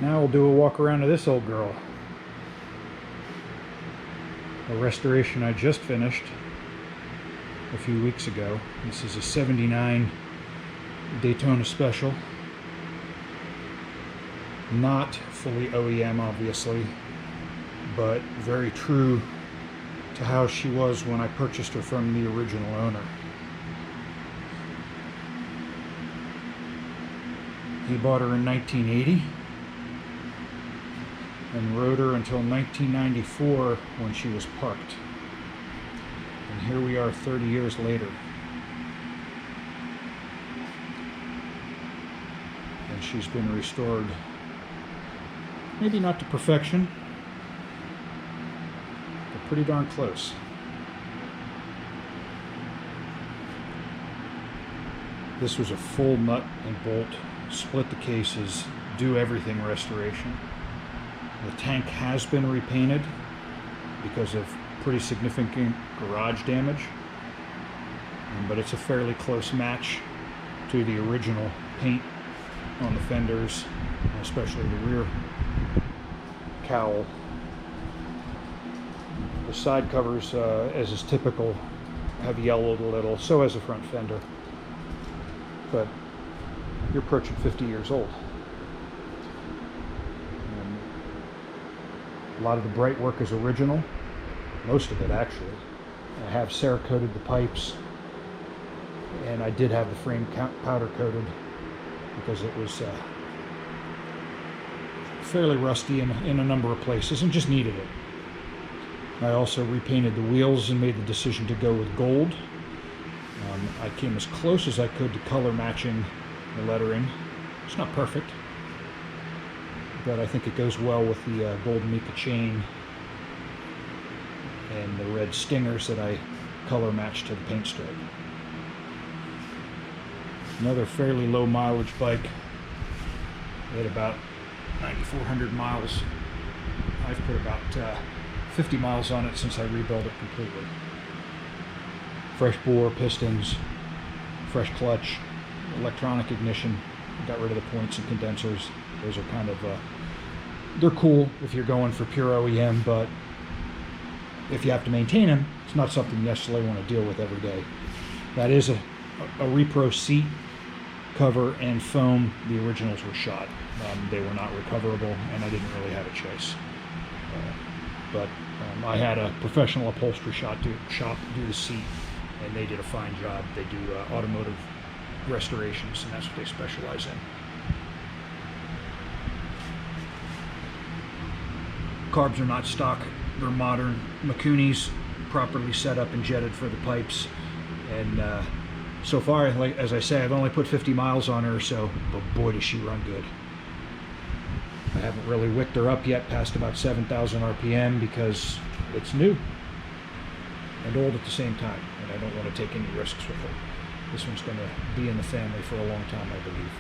Now we'll do a walk around of this old girl. A restoration I just finished a few weeks ago. This is a '79 Daytona Special. Not fully OEM, obviously, but very true to how she was when I purchased her from the original owner. He bought her in 1980 and rode her until 1994 when she was parked. And here we are 30 years later. And she's been restored, maybe not to perfection, but pretty darn close. This was a full nut and bolt, split the cases, do everything restoration. The tank has been repainted because of pretty significant garage damage, but it's a fairly close match to the original paint on the fenders, especially the rear cowl. The side covers, as is typical, have yellowed a little, so has the front fender, but you're approaching 50 years old. A lot of the bright work is original, most of it actually. I have Cerakoted the pipes, and I did have the frame powder coated because it was fairly rusty in a number of places and just needed it. I also repainted the wheels and made the decision to go with gold. I came as close as I could to color matching the lettering. It's not perfect, but I think it goes well with the gold mica chain and the red stingers that I color matched to the paint stripe. Another fairly low mileage bike at about 9,400 miles. I've put about 50 miles on it since I rebuilt it completely. Fresh bore, pistons, fresh clutch, electronic ignition. Got rid of the points and condensers. Those are kind of, they're cool if you're going for pure OEM, but if you have to maintain them, it's not something you necessarily want to deal with every day. That is a repro seat cover and foam. The originals were shot. They were not recoverable, and I didn't really have a choice. But I had a professional upholstery shop do the seat, and they did a fine job. They do automotive restorations, and that's what they specialize in. Carbs are not stock, they're modern Makunis, properly set up and jetted for the pipes. And so far, like as I say, I've only put 50 miles on her or so, but boy does she run good. I haven't really wicked her up yet past about 7,000 RPM because it's new and old at the same time, and I don't want to take any risks with her. This one's going to be in the family for a long time, I believe.